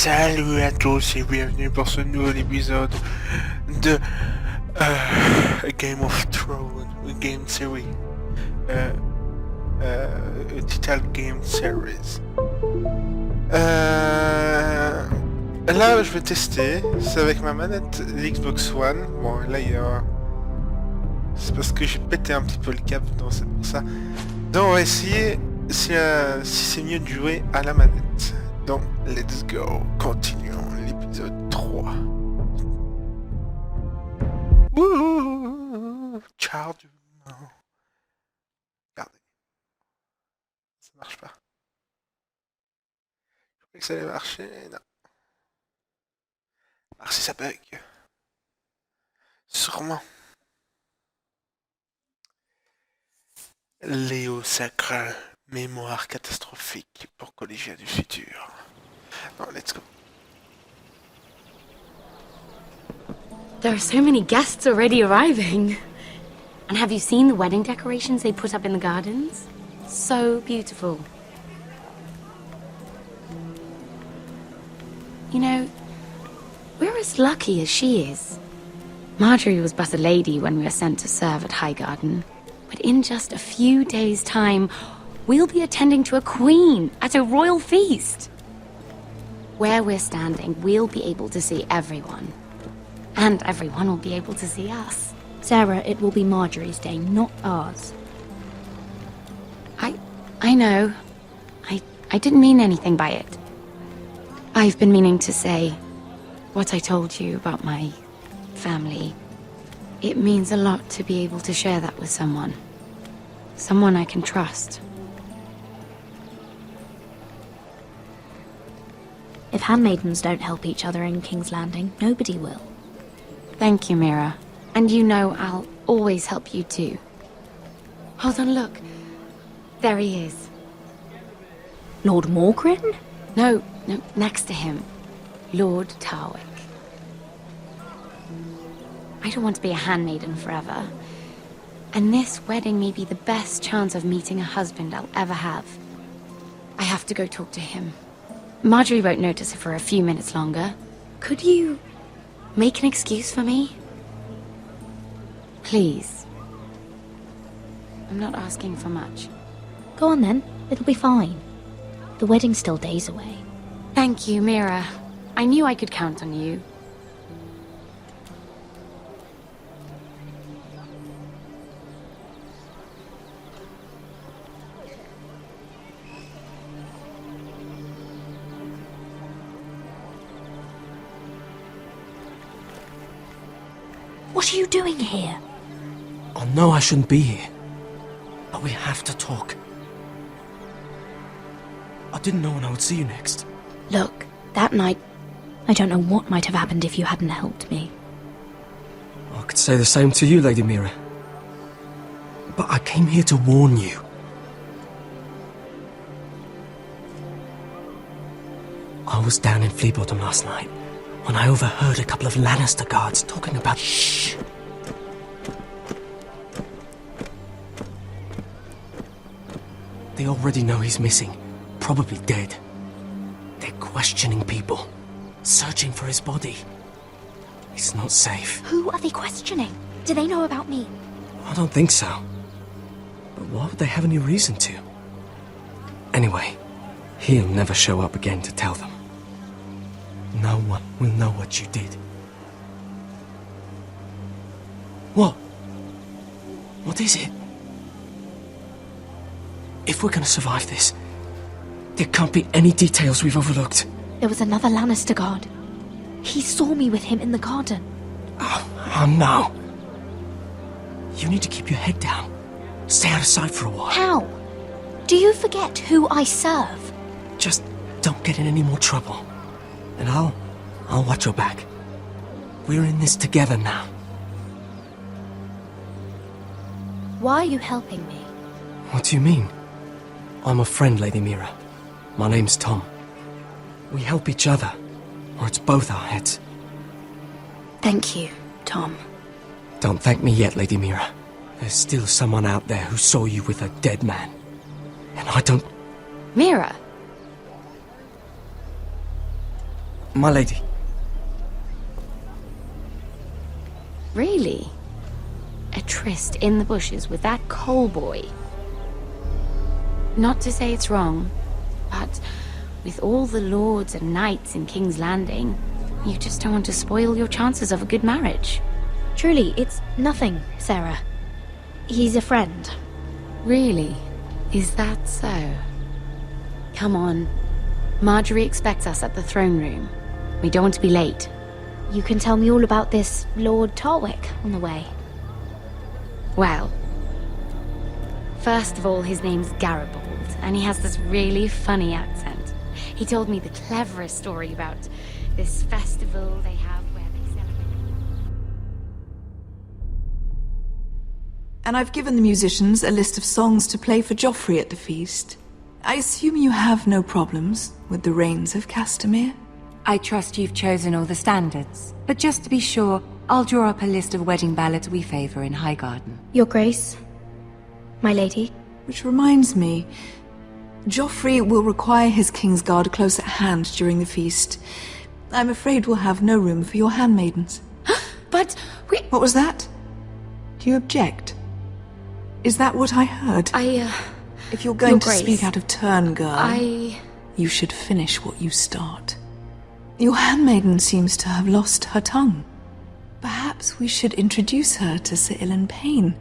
Salut à tous et bienvenue pour ce nouvel épisode de Game of Thrones, Game Series, Title Game Series. Là, je vais tester, c'est avec ma manette Xbox One. Bon, là, c'est parce que j'ai pété un petit peu le câble, donc c'est pour ça. Donc, on va essayer si c'est mieux de jouer à la manette. Donc, let's go, continuons l'épisode 3. Wouhou, ciao. Regardez, ça marche pas. Je croyais que ça allait marcher, non. Alors si ça bug. Sûrement. Léo Sacre, mémoire catastrophique pour collégiens du futur. Non, let's go. There are so many guests already arriving. And have you seen the wedding decorations they put up in the gardens? So beautiful. You know, we're as lucky as she is. Marjorie was but a lady when we were sent to serve at Highgarden. But in just a few days' time, we'll be attending to a queen at a royal feast. Where we're standing, we'll be able to see everyone. And everyone will be able to see us. Sarah, it will be Marjorie's day, not ours. I know. I didn't mean anything by it. I've been meaning to say what I told you about my family. It means a lot to be able to share that with someone. Someone I can trust. If handmaidens don't help each other in King's Landing, nobody will. Thank you, Mira. And you know I'll always help you too. Hold on, look. There he is. Lord Morgrin? No, next to him. Lord Tarwick. I don't want to be a handmaiden forever. And this wedding may be the best chance of meeting a husband I'll ever have. I have to go talk to him. Marjorie won't notice it for a few minutes longer. Could you make an excuse for me? Please. I'm not asking for much. Go on then, it'll be fine. The wedding's still days away. Thank you, Mira. I knew I could count on you. What are you doing here? I know I shouldn't be here, but we have to talk. I didn't know when I would see you next. Look, that night, I don't know what might have happened if you hadn't helped me. I could say the same to you, Lady Mira. But I came here to warn you. I was down in Fleabottom last night when I overheard a couple of Lannister guards talking about... Shh! They already know he's missing, probably dead. They're questioning people, searching for his body. It's not safe. Who are they questioning? Do they know about me? I don't think so. But why would they have any reason to? Anyway, he'll never show up again to tell them. No one will know what you did. What? What is it? If we're gonna survive this, there can't be any details we've overlooked. There was another Lannister guard. He saw me with him in the garden. Oh no. You need to keep your head down. Stay out of sight for a while. How? Do you forget who I serve? Just don't get in any more trouble. And I'll watch your back. We're in this together now. Why are you helping me? What do you mean? I'm a friend, Lady Mira. My name's Tom. We help each other, or it's both our heads. Thank you, Tom. Don't thank me yet, Lady Mira. There's still someone out there who saw you with a dead man. And I don't... Mira! My lady. Really? A tryst in the bushes with that coal boy? Not to say it's wrong, but with all the lords and knights in King's Landing, you just don't want to spoil your chances of a good marriage. Truly, it's nothing, Sarah. He's a friend. Really? Is that so? Come on. Marjorie expects us at the throne room. We don't want to be late. You can tell me all about this Lord Tarwick on the way. Well, first of all, his name's Garibald, and he has this really funny accent. He told me the cleverest story about this festival they have where they celebrate. And I've given the musicians a list of songs to play for Joffrey at the feast. I assume you have no problems with the Rains of Castamere? I trust you've chosen all the standards. But just to be sure, I'll draw up a list of wedding ballads we favor in Highgarden. Your Grace, my lady. Which reminds me, Joffrey will require his Kingsguard close at hand during the feast. I'm afraid we'll have no room for your handmaidens. But we... What was that? Do you object? Is that what I heard? If you're going Your to Grace, speak out of turn, girl, you should finish what you start. Your handmaiden seems to have lost her tongue. Perhaps we should introduce her to Sir Ilan Payne.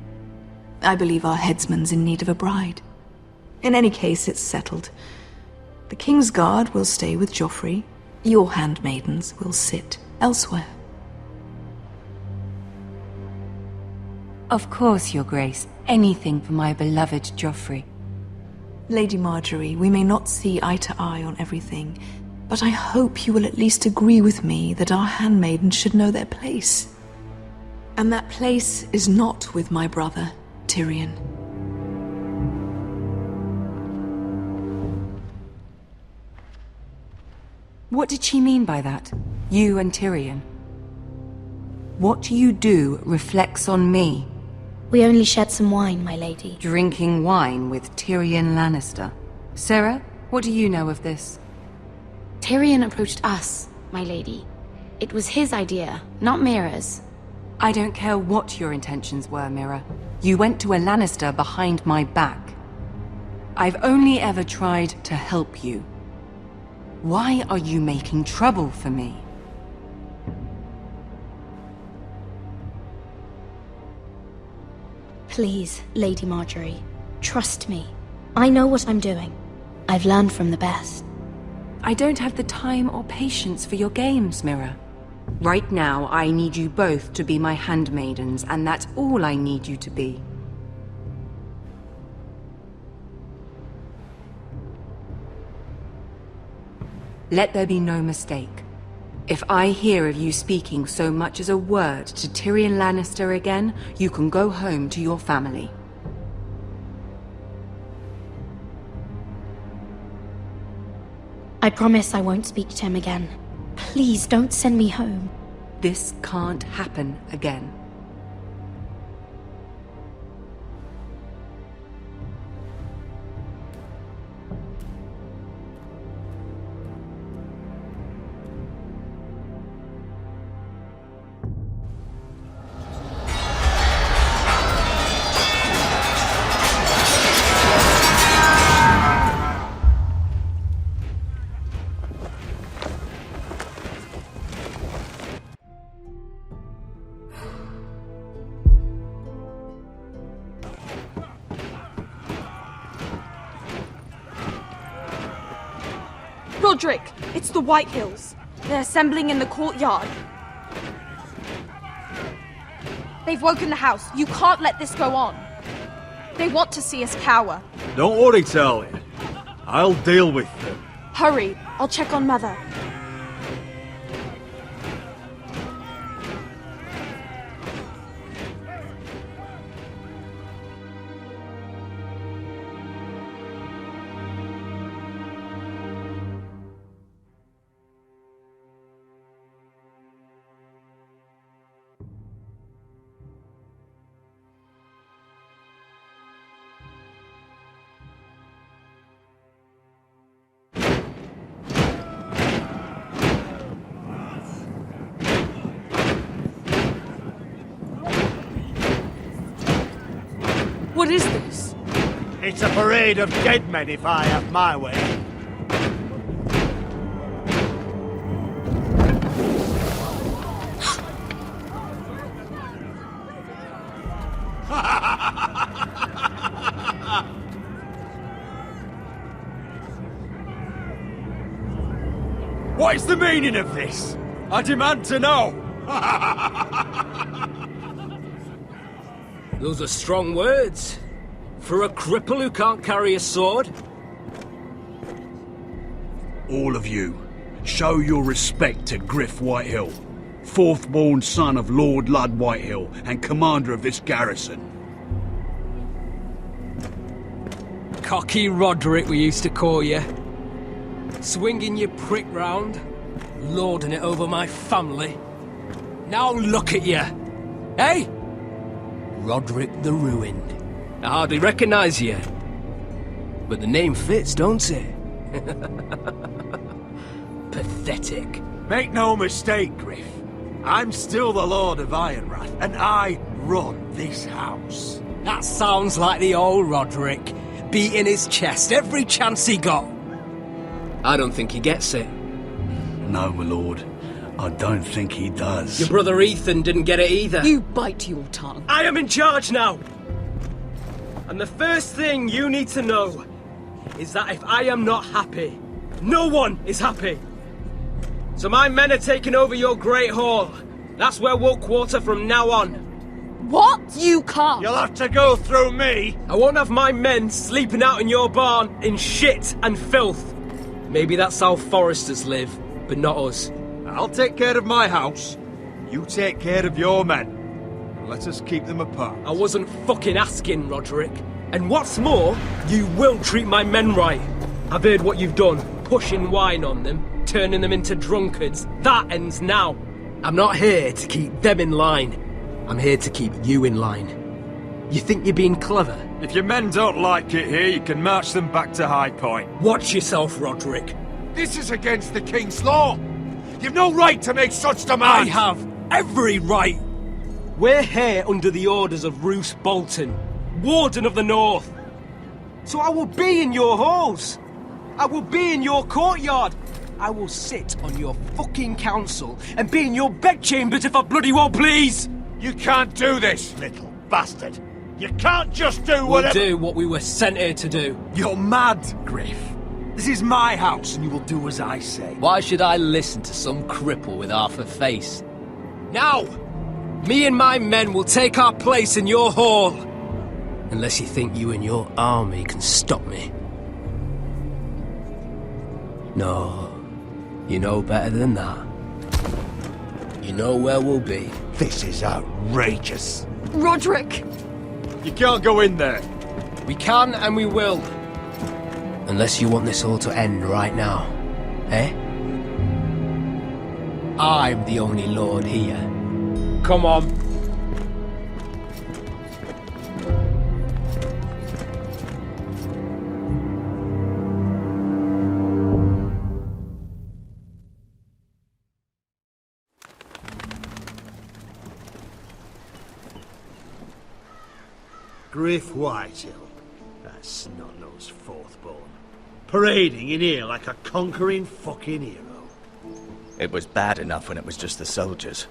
I believe our headsman's in need of a bride. In any case, it's settled. The Kingsguard will stay with Joffrey. Your handmaidens will sit elsewhere. Of course, Your Grace. Anything for my beloved Joffrey. Lady Marjorie, we may not see eye to eye on everything, but I hope you will at least agree with me that our handmaidens should know their place. And that place is not with my brother, Tyrion. What did she mean by that? You and Tyrion? What you do reflects on me. We only shed some wine, my lady. Drinking wine with Tyrion Lannister. Sarah, what do you know of this? Tyrion approached us, my lady. It was his idea, not Mira's. I don't care what your intentions were, Mira. You went to a Lannister behind my back. I've only ever tried to help you. Why are you making trouble for me? Please, Lady Marjorie, trust me. I know what I'm doing. I've learned from the best. I don't have the time or patience for your games, Mira. Right now, I need you both to be my handmaidens, and that's all I need you to be. Let there be no mistake. If I hear of you speaking so much as a word to Tyrion Lannister again, you can go home to your family. I promise I won't speak to him again. Please don't send me home. This can't happen again. Roderick, it's the White Hills. They're assembling in the courtyard. They've woken the house. You can't let this go on. They want to see us cower. Don't worry, Talia. I'll deal with them. Hurry, I'll check on Mother. What is this? It's a parade of dead men if I have my way. What is the meaning of this? I demand to know! Those are strong words. For a cripple who can't carry a sword? All of you, show your respect to Griff Whitehill, fourth-born son of Lord Ludd Whitehill and commander of this garrison. Cocky Roderick, we used to call you. Swinging your prick round, lording it over my family. Now look at you! Hey? Roderick the Ruined. I hardly recognise you. But the name fits, don't it? Pathetic. Make no mistake, Griff. I'm still the Lord of Ironrath, and I run this house. That sounds like the old Roderick, beating his chest every chance he got. I don't think he gets it. No, my lord. I don't think he does. Your brother Ethan didn't get it either. You bite your tongue. I am in charge now! And the first thing you need to know is that if I am not happy, no one is happy. So my men are taking over your Great Hall. That's where we'll quarter from now on. What? You can't. You'll have to go through me. I won't have my men sleeping out in your barn in shit and filth. Maybe that's how foresters live, but not us. I'll take care of my house. You take care of your men. Let us keep them apart. I wasn't fucking asking, Roderick. And what's more, you will treat my men right. I've heard what you've done, pushing wine on them, turning them into drunkards. That ends now. I'm not here to keep them in line. I'm here to keep you in line. You think you're being clever? If your men don't like it here, you can march them back to High Point. Watch yourself, Roderick. This is against the King's law. You've no right to make such demands. I have every right. We're here under the orders of Roose Bolton, Warden of the North. So I will be in your halls. I will be in your courtyard. I will sit on your fucking council and be in your bedchambers if I bloody well please. You can't do this, little bastard. You can't just do whatever— We'll do what we were sent here to do. You're mad, Griff. This is my house and you will do as I say. Why should I listen to some cripple with half a face? Now! Me and my men will take our place in your hall. Unless you think you and your army can stop me. No, you know better than that. You know where we'll be. This is outrageous. Roderick! You can't go in there. We can and we will. Unless you want this all to end right now. Eh? I'm the only lord here. Come on. Griff Whitehill. That's snot-nosed fourth-born. Parading in here like a conquering fucking hero. It was bad enough when it was just the soldiers.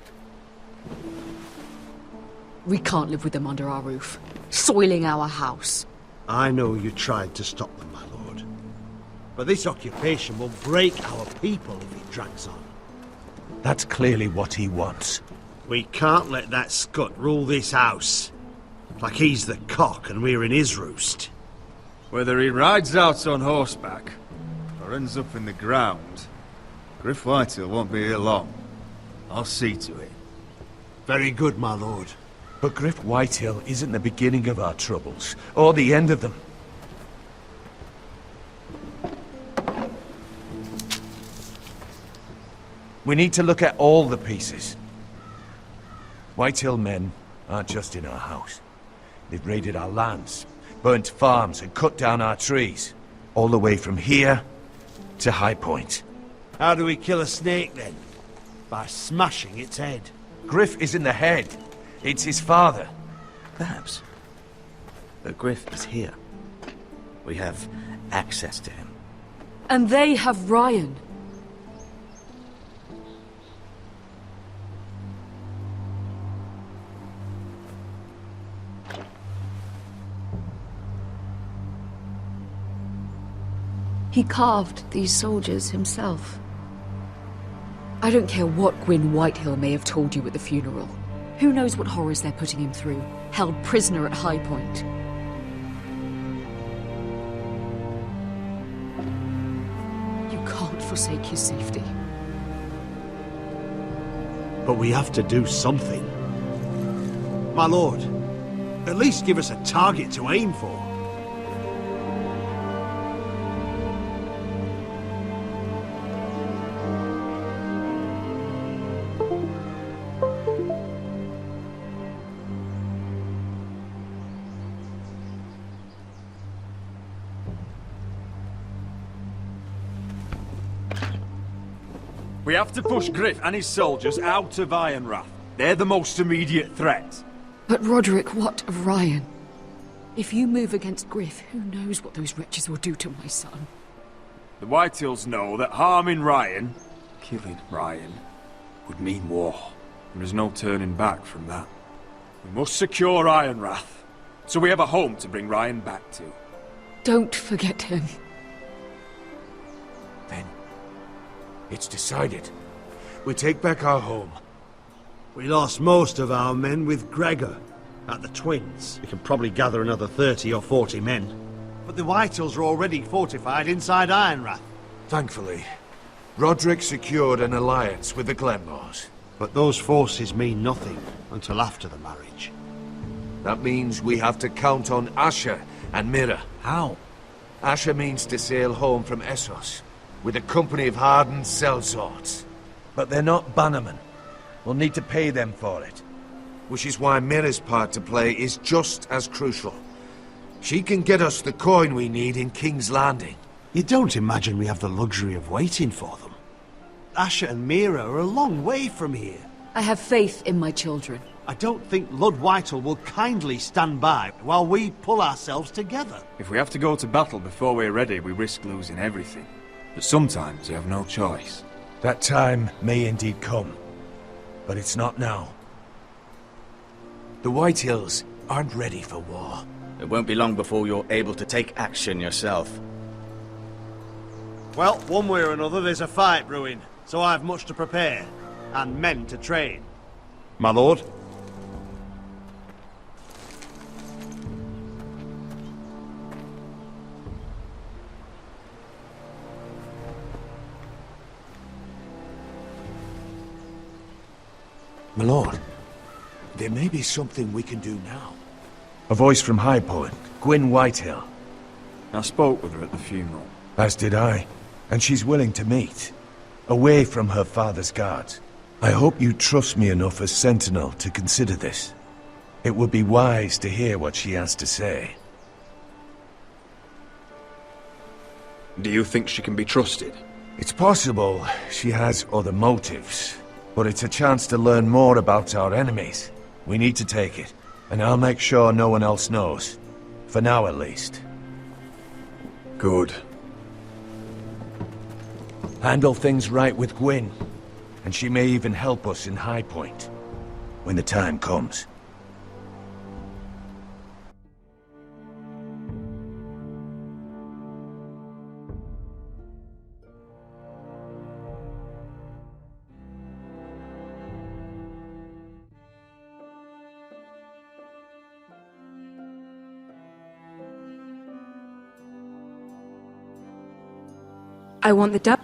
We can't live with them under our roof, soiling our house. I know you tried to stop them, my lord. But this occupation will break our people if it drags on. That's clearly what he wants. We can't let that scut rule this house. Like he's the cock and we're in his roost. Whether he rides out on horseback or ends up in the ground, Griff Whitehill won't be here long. I'll see to it. Very good, my lord. But Griff Whitehill isn't the beginning of our troubles, or the end of them. We need to look at all the pieces. Whitehill men aren't just in our house. They've raided our lands, burnt farms and cut down our trees. All the way from here to High Point. How do we kill a snake then? By smashing its head. Griff isn't the head. It's his father. Perhaps. But Griff is here. We have access to him. And they have Ryan. He carved these soldiers himself. I don't care what Gwyn Whitehill may have told you at the funeral. Who knows what horrors they're putting him through, held prisoner at High Point. You can't forsake his safety. But we have to do something. My lord, at least give us a target to aim for. We have to push Griff and his soldiers out of Ironrath. They're the most immediate threat. But Roderick, what of Ryan? If you move against Griff, who knows what those wretches will do to my son? The Whitehills know that harming Ryan, killing Ryan, would mean war. There is no turning back from that. We must secure Ironrath, so we have a home to bring Ryan back to. Don't forget him. It's decided. We take back our home. We lost most of our men with Gregor at the Twins. We can probably gather another 30 or 40 men. But the Whitehills are already fortified inside Ironrath. Thankfully, Roderick secured an alliance with the Glenmores. But those forces mean nothing until after the marriage. That means we have to count on Asher and Mira. How? Asher means to sail home from Essos with a company of hardened sellswords. But they're not bannermen. We'll need to pay them for it. Which is why Mira's part to play is just as crucial. She can get us the coin we need in King's Landing. You don't imagine we have the luxury of waiting for them? Asher and Mira are a long way from here. I have faith in my children. I don't think Lord Whitehill will kindly stand by while we pull ourselves together. If we have to go to battle before we're ready, we risk losing everything. But sometimes you have no choice. That time may indeed come, but it's not now. The Whitehills aren't ready for war. It won't be long before you're able to take action yourself. Well, one way or another there's a fight brewing, so I've much to prepare, and men to train. My lord? My lord, there may be something we can do now. A voice from High Point, Gwyn Whitehill. I spoke with her at the funeral. As did I, and she's willing to meet, away from her father's guards. I hope you trust me enough as Sentinel to consider this. It would be wise to hear what she has to say. Do you think she can be trusted? It's possible she has other motives, but it's a chance to learn more about our enemies. We need to take it, and I'll make sure no one else knows. For now, at least. Good. Handle things right with Gwyn, and she may even help us in High Point, when the time comes. I want the dub.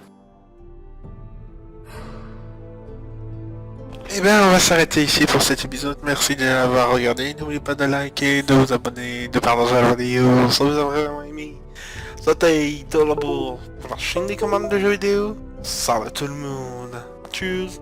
Eh bien, on va s'arrêter ici pour cet épisode. Merci de l'avoir regardé. N'oubliez pas de liker, de vous abonner, de partager la vidéo. Si vous avez vraiment aimé, c'était TheLeboucrt pour la chaîne des commandes de jeux vidéo. Salut tout le monde. Tchuss.